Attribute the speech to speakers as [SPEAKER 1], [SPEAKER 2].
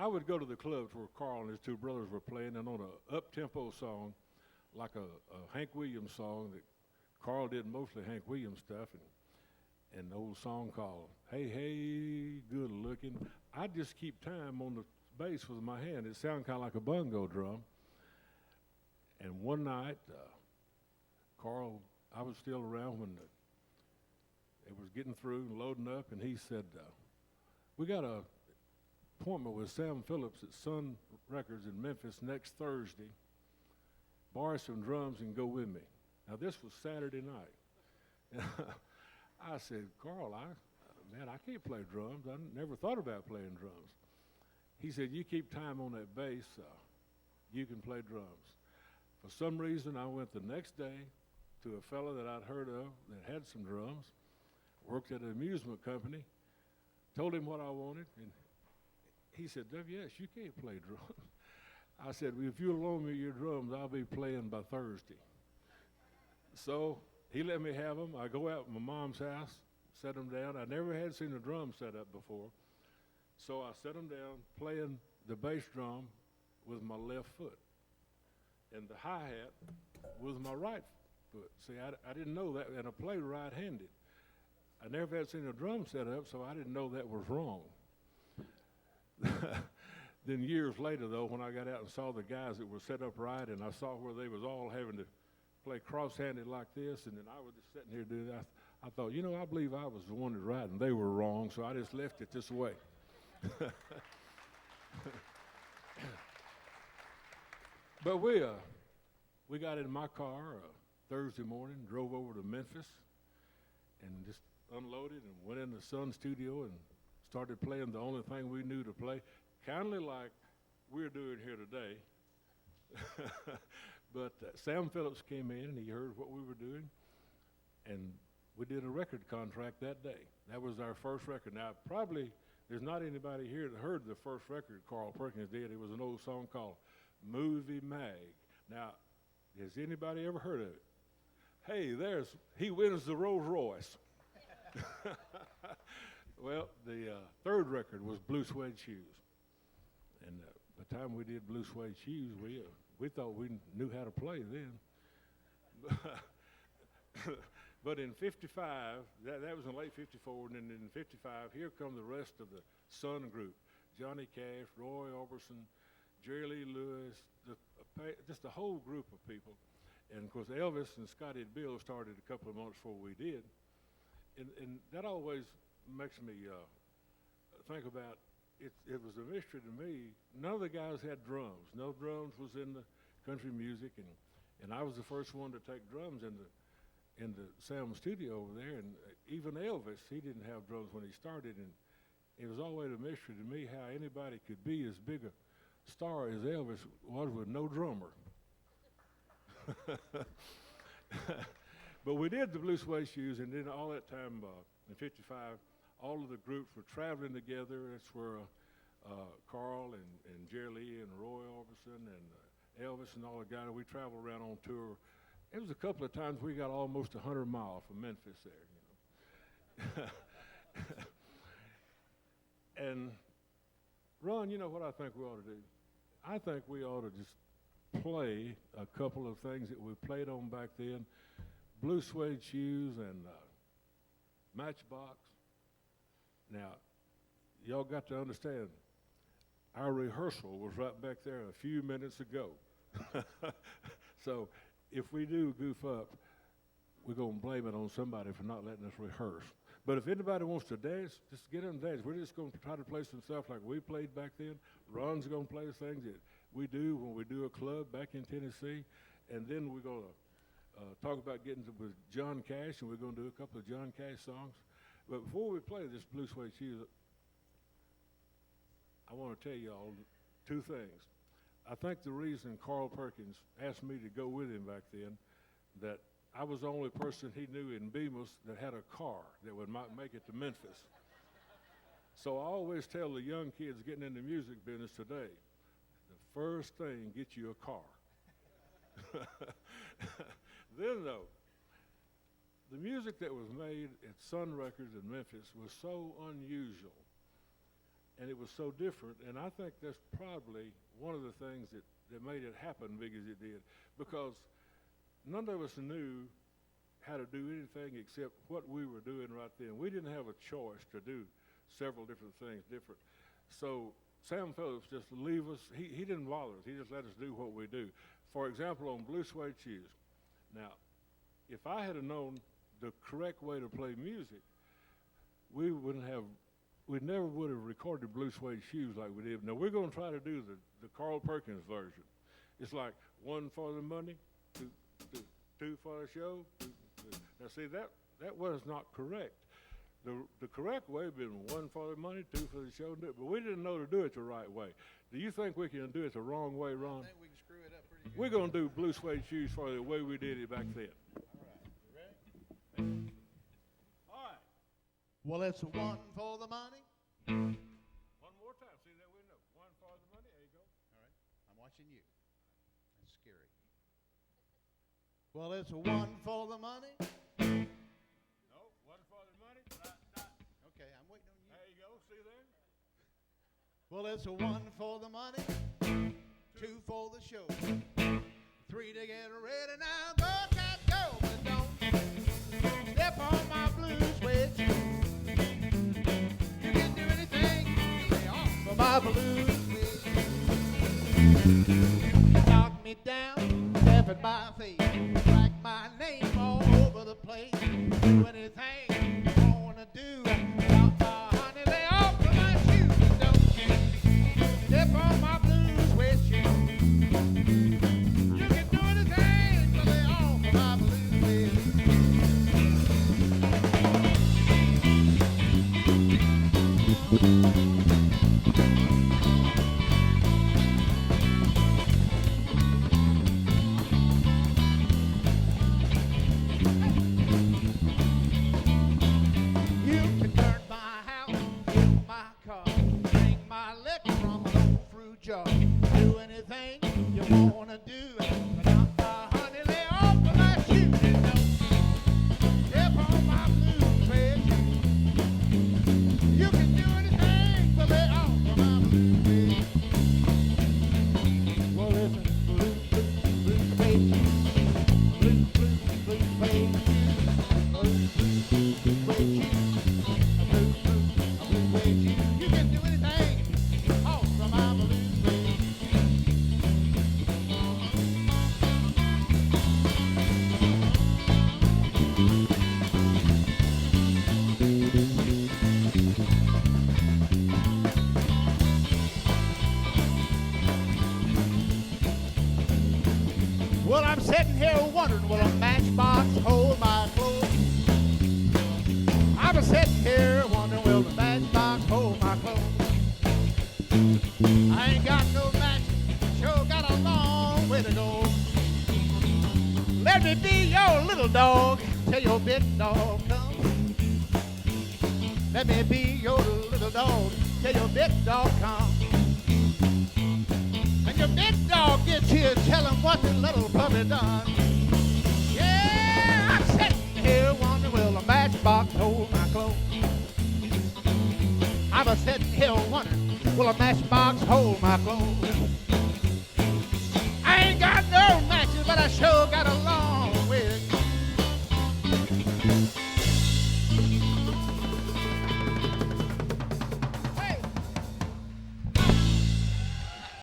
[SPEAKER 1] I would go to the clubs where Carl and his two brothers were playing, and on a up-tempo song, like a Hank Williams song that Carl did mostly Hank Williams stuff, and an old song called "Hey Hey Good Looking." I just keep time on the bass with my hand. It sounded kind of like a bongo drum. And one night, Carl, I was still around when it was getting through and loading up, and he said, "We got a appointment with Sam Phillips at Sun Records in Memphis next Thursday. Borrow some drums and go with me." Now this was Saturday night. I said, "Carl, man, I can't play drums. I never thought about playing drums." He said, "You keep time on that bass, you can play drums." For some reason, I went the next day to a fellow that I'd heard of that had some drums, worked at an amusement company, told him what I wanted, and he said, "WS, you can't play drums." I said, "Well, if you'll loan me your drums, I'll be playing by Thursday." So he let me have them. I go out to my mom's house, set them down. I never had seen a drum set up before. So I set them down, playing the bass drum with my left foot, and the hi-hat with my right foot. See, I didn't know that, and I played right-handed. I never had seen a drum set up, so I didn't know that was wrong. Then years later, though, when I got out and saw the guys that were set up right, and I saw where they was all having to play cross-handed like this, and then I was just sitting here doing that, I thought, I believe I was the one that's right, and they were wrong, so I just left it this way. But we got in my car Thursday morning, drove over to Memphis, and just unloaded and went in the Sun studio and started playing the only thing we knew to play, kind of like we're doing here today. But Sam Phillips came in and he heard what we were doing, and we did a record contract that day. That was our first record. Now, probably there's not anybody here that heard the first record Carl Perkins did. It was an old song called Movie Mag. Now, has anybody ever heard of it? Hey, he wins the Rolls Royce. Well, the third record was Blue Suede Shoes. And by the time we did Blue Suede Shoes, we thought we knew how to play then. But in 55, that was in late 54, and then in 55, here come the rest of the Sun group. Johnny Cash, Roy Orbison, Jerry Lee Lewis, just a whole group of people. And of course, Elvis and Scotty Bill started a couple of months before we did. And that always makes me think about, it was a mystery to me. None of the guys had drums. No drums was in the country music, and I was the first one to take drums in the Sam studio over there, and even Elvis, he didn't have drums when he started, and it was always a mystery to me how anybody could be as big a star as Elvis was with no drummer. But we did the Blue Suede Shoes, and then all that time in 55, all of the groups were traveling together. That's where Carl and Jerry Lee and Roy Orbison and Elvis and all the guys, we traveled around on tour. It was a couple of times we got almost 100 miles from Memphis there, And Ron, you know what I think we ought to do? I think we ought to just play a couple of things that we played on back then. Blue Suede Shoes and Matchbox. Now, y'all got to understand, our rehearsal was right back there a few minutes ago. So if we do goof up, we're going to blame it on somebody for not letting us rehearse. But if anybody wants to dance, just get in and dance. We're just going to try to play some stuff like we played back then. Ron's going to play the things that we do when we do a club back in Tennessee. And then we're going to talk about getting with John Cash, and we're going to do a couple of John Cash songs. But before we play this Blue Suede Shoes, I want to tell y'all two things. I think the reason Carl Perkins asked me to go with him back then, that I was the only person he knew in Bemis that had a car that would make it to Memphis. So I always tell the young kids getting in the music business today, the first thing, get you a car. Then, though, the music that was made at Sun Records in Memphis was so unusual. and it was so different. And I think that's probably one of the things that made it happen big as it did, because none of us knew how to do anything except what we were doing right then. We didn't have a choice to do several different things different. So Sam Phillips just leave us, he didn't bother us. He just let us do what we do. For example, on Blue Suede Shoes. Now, if I had known the correct way to play music, we never would have recorded Blue Suede Shoes like we did. Now, we're going to try to do the Carl Perkins version. It's like 1 for the money, 2 for the show. 2. Now, see, that was not correct. The correct way would have been 1 for the money, 2 for the show, but we didn't know to do it the right way. Do you think we can do it the wrong way, Ron?
[SPEAKER 2] I think we can screw it up pretty good.
[SPEAKER 1] We're going to do Blue Suede Shoes for the way we did it back then.
[SPEAKER 2] All right, you ready?
[SPEAKER 1] All right.
[SPEAKER 2] Well, it's 1 for the money.
[SPEAKER 1] One more time. See that window? 1 for the money. There you go.
[SPEAKER 2] All right, I'm watching you. That's scary. Well, it's 1 for the money.
[SPEAKER 1] No, 1 for the money.
[SPEAKER 2] Okay, I'm waiting on you.
[SPEAKER 1] There you go. See there?
[SPEAKER 2] Well, it's 1 for the money, 2 for the show, 3 to get ready now. Go, cat, go, but don't step on my blue suede shoe. You can do anything, lay off of my blue suede shoe. Knock me down, step at my face, write my name all over the place. Do anything you wanna do. Honey, lay off of my shoes and don't step on my blue suede shoe. You can do anything, but lay off of my blue suede jar. Do anything you wanna do. But now, honey, lay off of my shoes and don't step on my blue suede shoe. You can do anything, but lay off of my blue suede shoe. Well, listen, blue suede shoe. Blue suede shoe. Blue suede shoe. Blue suede shoe. You can do anything off from my blue. Well, I'm sitting here wondering, will a matchbox hold my clothes? I'm sitting here wondering, will the matchbox hold my clothes? I ain't got no match, sure got a long way to go. Let me be your little dog till your big dog comes. Let me be your little dog till your big dog comes. When your big dog gets here, tell him what the little puppy done. Yeah, I'm sitting here wondering, will a matchbox hold my clothes? I'm sitting here wondering, will a matchbox hold my clothes? I ain't got no matches, but I sure got a long